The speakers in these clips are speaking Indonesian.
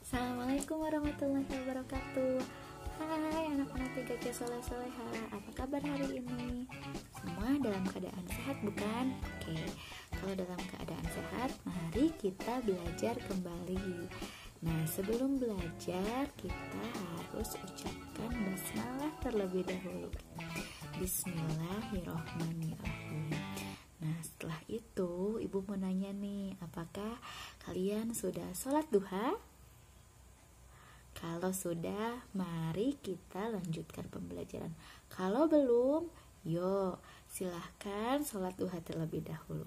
Assalamualaikum warahmatullahi wabarakatuh. Hai anak-anak 3K Soleh-Soleha, apa kabar hari ini? Semua dalam keadaan sehat bukan? Oke, kalau dalam keadaan sehat, mari kita belajar kembali. Nah, sebelum belajar, kita harus ucapkan basmalah terlebih dahulu. Bismillahirrohmanirrohim. Nah, setelah itu, Ibu mau nanya nih, apakah kalian sudah sholat duha? Kalau sudah, mari kita lanjutkan pembelajaran. Kalau belum, yuk silahkan sholat duha terlebih dahulu.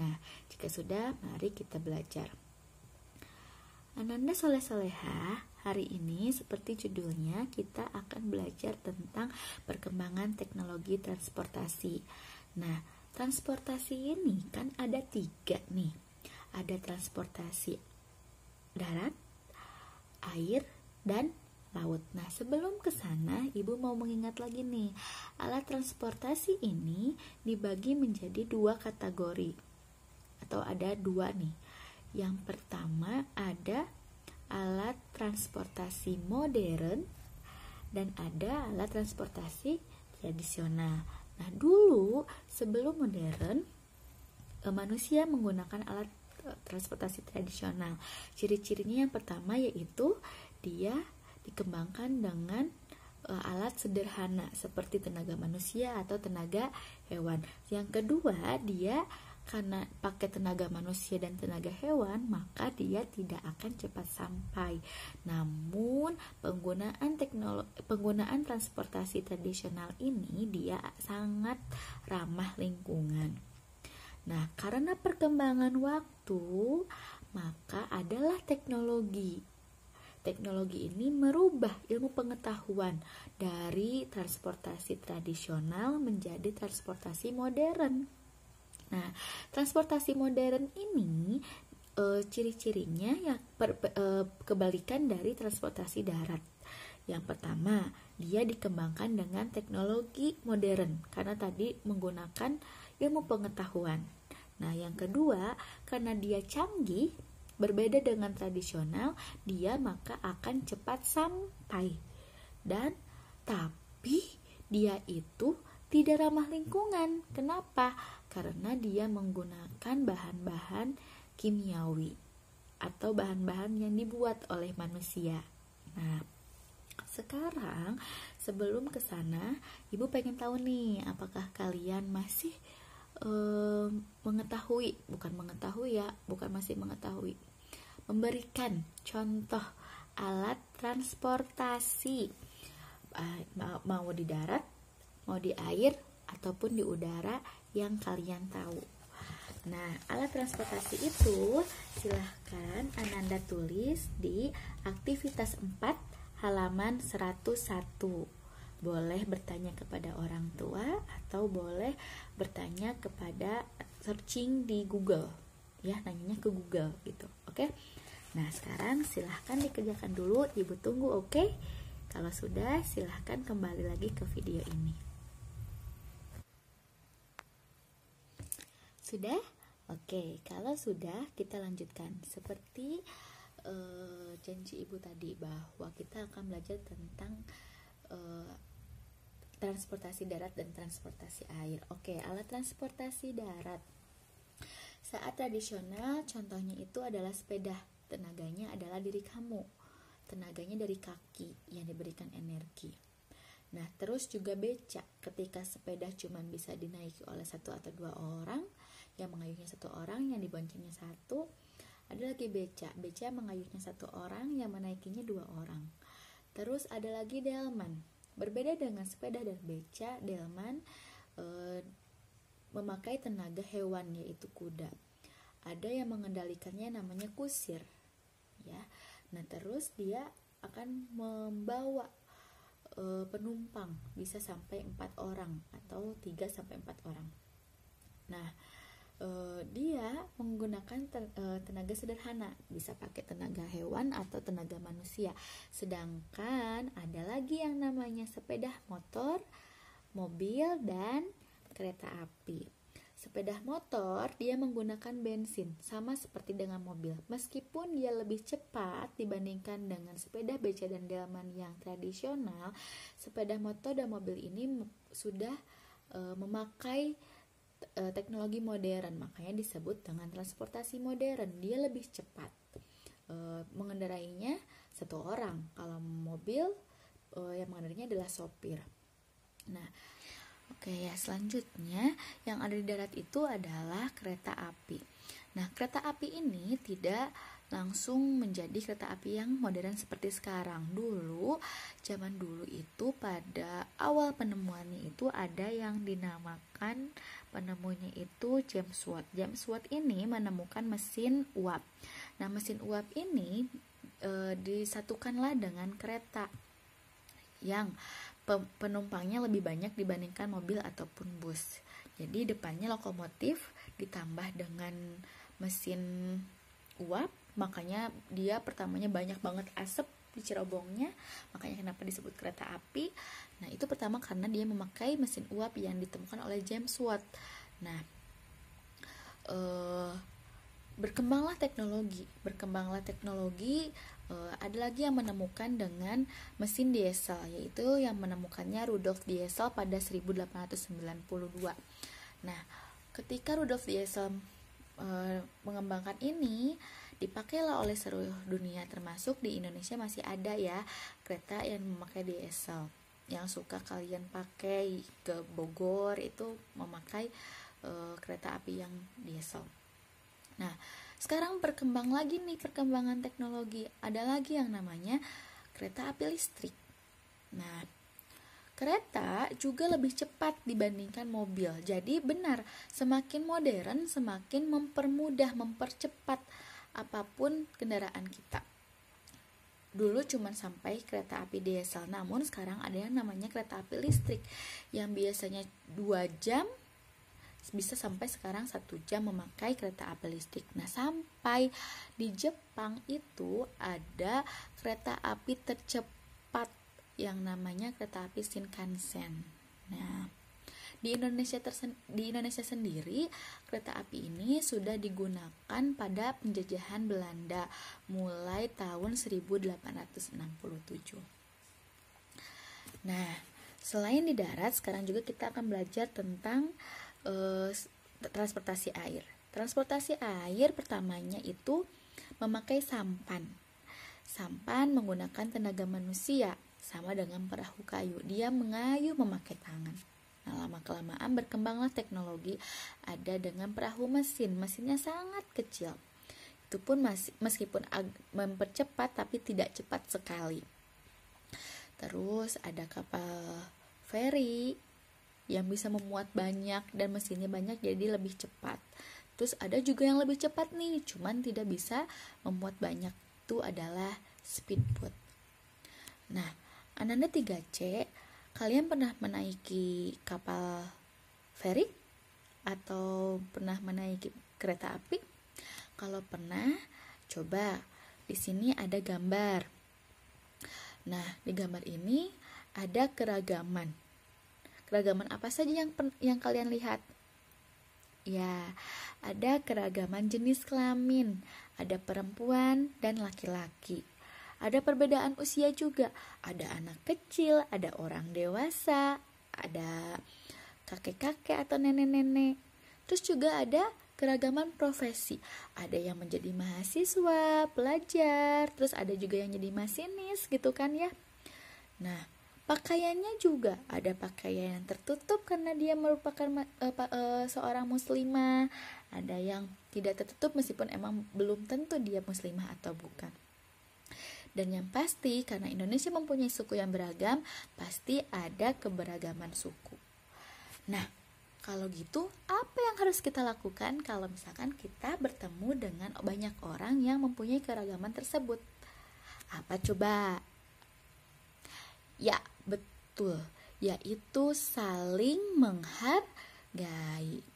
Nah, jika sudah, mari kita belajar. Ananda Soleh-Soleha, hari ini seperti judulnya, kita akan belajar tentang perkembangan teknologi transportasi. Nah, transportasi ini kan ada 3 nih. Ada transportasi darat, air, dan laut. Nah, sebelum ke sana, Ibu mau mengingat lagi nih, alat transportasi ini dibagi menjadi 2 kategori, atau ada 2 nih. Yang pertama ada alat transportasi modern dan ada alat transportasi tradisional. Nah, dulu sebelum modern, manusia menggunakan alat transportasi tradisional. Ciri-cirinya yang pertama yaitu dia dikembangkan dengan alat sederhana seperti tenaga manusia atau tenaga hewan. Yang kedua, dia karena pakai tenaga manusia dan tenaga hewan, maka dia tidak akan cepat sampai. Namun, penggunaan transportasi tradisional ini dia sangat ramah lingkungan. Nah, karena perkembangan waktu, maka adalah teknologi. Teknologi ini merubah ilmu pengetahuan dari transportasi tradisional menjadi transportasi modern. Nah, transportasi modern ini ciri-cirinya ya kebalikan dari transportasi darat. Yang pertama, dia dikembangkan dengan teknologi modern karena tadi menggunakan ilmu pengetahuan. Nah, yang kedua, karena dia canggih, berbeda dengan tradisional, dia maka akan cepat sampai. Dan tapi dia itu tidak ramah lingkungan. Kenapa? Karena dia menggunakan bahan-bahan kimiawi atau bahan-bahan yang dibuat oleh manusia. Nah, sekarang sebelum ke sana, Ibu pengen tahu nih, apakah kalian masih memberikan contoh alat transportasi, mau di darat, mau di air, ataupun di udara yang kalian tahu. Nah, alat transportasi itu silahkan Ananda tulis di aktivitas 4 halaman 101. Boleh bertanya kepada orang tua atau boleh bertanya kepada searching di Google. Ya, nanyanya ke Google gitu. Oke? Nah, sekarang silahkan dikerjakan dulu. Ibu tunggu, oke? Kalau sudah, silahkan kembali lagi ke video ini. Sudah? Oke, kalau sudah, kita lanjutkan. Seperti janji Ibu tadi bahwa kita akan belajar tentang transportasi darat dan transportasi air. Oke, alat transportasi darat. Saat tradisional, contohnya itu adalah sepeda. Tenaganya adalah diri kamu. Tenaganya dari kaki yang diberikan energi. Nah, terus juga becak. Ketika sepeda cuma bisa dinaiki oleh 1 atau 2 orang, yang mengayuhnya 1 orang, yang diboncengnya 1. Ada lagi becak. Becak mengayuhnya 1 orang, yang menaikinya 2 orang. Terus ada lagi delman. Berbeda dengan sepeda dan becak, delman memakai tenaga hewan yaitu kuda. Ada yang mengendalikannya namanya kusir. Ya. Nah, terus dia akan membawa penumpang bisa sampai 4 orang atau 3 sampai 4 orang. Nah, dia menggunakan tenaga sederhana, bisa pakai tenaga hewan atau tenaga manusia. Sedangkan ada lagi yang namanya sepeda motor, mobil, dan kereta api. Sepeda motor dia menggunakan bensin, sama seperti dengan mobil. Meskipun dia lebih cepat dibandingkan dengan sepeda beca dan delman yang tradisional, sepeda motor dan mobil ini sudah memakai teknologi modern, makanya disebut dengan transportasi modern. Dia lebih cepat. Mengendarainya satu orang, kalau mobil yang mengendarainya adalah sopir. Nah, oke ya, selanjutnya yang ada di darat itu adalah kereta api. Nah, kereta api ini tidak langsung menjadi kereta api yang modern seperti sekarang. Zaman dulu itu pada awal penemuannya itu ada yang dinamakan penemunya itu James Watt. James Watt ini menemukan mesin uap. Nah, mesin uap ini disatukanlah dengan kereta yang penumpangnya lebih banyak dibandingkan mobil ataupun bus. Jadi depannya lokomotif ditambah dengan mesin uap, makanya dia pertamanya banyak banget asap di cerobongnya, makanya kenapa disebut kereta api. Nah, itu pertama karena dia memakai mesin uap yang ditemukan oleh James Watt. Nah, berkembanglah teknologi. Ada lagi yang menemukan dengan mesin diesel, yaitu yang menemukannya Rudolf Diesel pada 1892. Nah, ketika Rudolf Diesel mengembangkan ini, dipakailah oleh seluruh dunia, termasuk di Indonesia masih ada ya kereta yang memakai diesel. Yang suka kalian pakai ke Bogor itu memakai kereta api yang diesel. Nah, sekarang berkembang lagi nih perkembangan teknologi. Ada lagi yang namanya kereta api listrik. Nah, kereta juga lebih cepat dibandingkan mobil. Jadi benar, semakin modern semakin mempermudah, mempercepat apapun kendaraan kita. Dulu cuma sampai kereta api diesel, namun sekarang ada yang namanya kereta api listrik yang biasanya 2 jam bisa sampai sekarang 1 jam memakai kereta api listrik. Nah, sampai di Jepang itu ada kereta api tercepat yang namanya kereta api Shinkansen. Nah, di Indonesia sendiri kereta api ini sudah digunakan pada penjajahan Belanda mulai tahun 1867. Nah, selain di darat, sekarang juga kita akan belajar tentang transportasi air. Transportasi air pertamanya itu memakai sampan. Sampan menggunakan tenaga manusia, sama dengan perahu kayu. Dia mengayuh memakai tangan. Nah, lama-kelamaan berkembanglah teknologi, ada dengan perahu mesin. Mesinnya sangat kecil. Itu pun meskipun mempercepat tapi tidak cepat sekali. Terus ada kapal feri yang bisa memuat banyak dan mesinnya banyak, jadi lebih cepat. Terus ada juga yang lebih cepat nih, cuman tidak bisa memuat banyak, itu adalah speedboat. Nah, Ananda 3C, kalian pernah menaiki kapal feri atau pernah menaiki kereta api? Kalau pernah, coba di sini ada gambar. Nah, di gambar ini ada keragaman. Keragaman apa saja yang kalian lihat? Ya, ada keragaman jenis kelamin, ada perempuan dan laki-laki. Ada perbedaan usia juga, ada anak kecil, ada orang dewasa, ada kakek-kakek atau nenek-nenek. Terus juga ada keragaman profesi, ada yang menjadi mahasiswa, pelajar, terus ada juga yang jadi masinis gitu kan ya. Nah, pakaiannya juga ada pakaian yang tertutup karena dia merupakan seorang muslimah, ada yang tidak tertutup meskipun emang belum tentu dia muslimah atau bukan. Dan yang pasti karena Indonesia mempunyai suku yang beragam, pasti ada keberagaman suku. Nah, kalau gitu apa yang harus kita lakukan kalau misalkan kita bertemu dengan banyak orang yang mempunyai keragaman tersebut? Apa coba? Ya, betul, yaitu saling menghargai.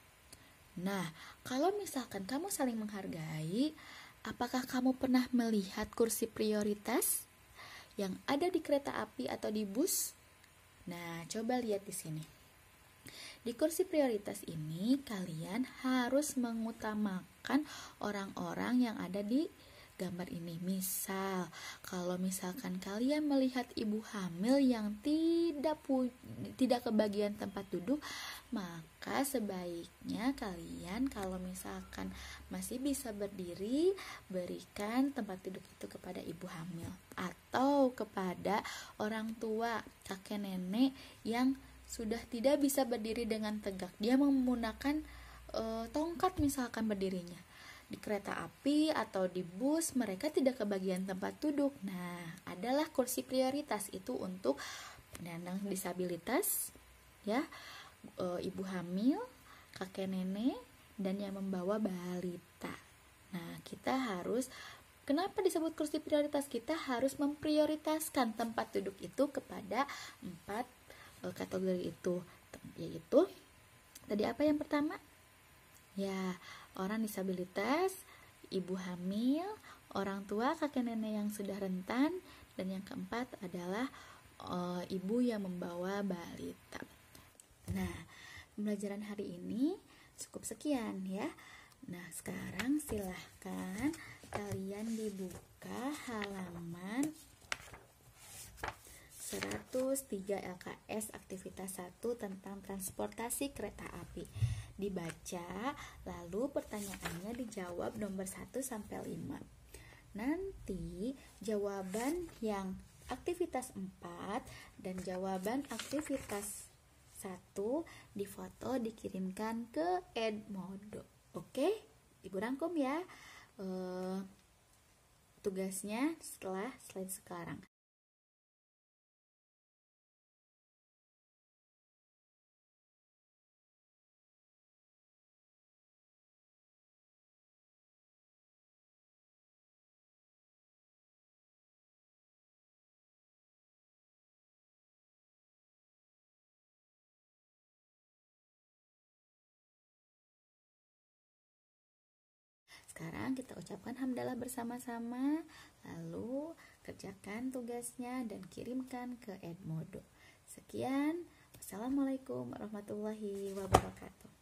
Nah, kalau misalkan kamu saling menghargai, apakah kamu pernah melihat kursi prioritas yang ada di kereta api atau di bus? Nah, coba lihat di sini. Di kursi prioritas ini kalian harus mengutamakan orang-orang yang ada di gambar ini. Misal, kalau misalkan kalian melihat ibu hamil yang tidak kebagian tempat duduk, maka sebaiknya kalian kalau misalkan masih bisa berdiri, berikan tempat duduk itu kepada ibu hamil atau kepada orang tua, kakek nenek yang sudah tidak bisa berdiri dengan tegak. Dia menggunakan tongkat misalkan berdirinya. Di kereta api atau di bus mereka tidak kebagian tempat duduk. Nah, adalah kursi prioritas itu untuk penyandang disabilitas, ya, ibu hamil, kakek nenek, dan yang membawa balita. Nah, kita harus, kenapa disebut kursi prioritas? Kita harus memprioritaskan tempat duduk itu kepada 4 kategori itu, yaitu tadi apa yang pertama? Ya, orang disabilitas, ibu hamil, orang tua, kakek nenek yang sudah rentan, dan yang keempat adalah ibu yang membawa balita. Nah, pembelajaran hari ini cukup sekian ya. Nah, sekarang silahkan kalian dibuka halaman 103 LKS aktivitas 1 tentang transportasi kereta api. Dibaca, lalu pertanyaannya dijawab nomor 1 sampai 5. Nanti jawaban yang aktivitas 4 dan jawaban aktivitas 1 difoto dikirimkan ke Edmodo. Oke? Ibu rangkum ya tugasnya setelah slide sekarang. Sekarang kita ucapkan hamdalah bersama-sama, lalu kerjakan tugasnya dan kirimkan ke Edmodo. Sekian, wassalamualaikum warahmatullahi wabarakatuh.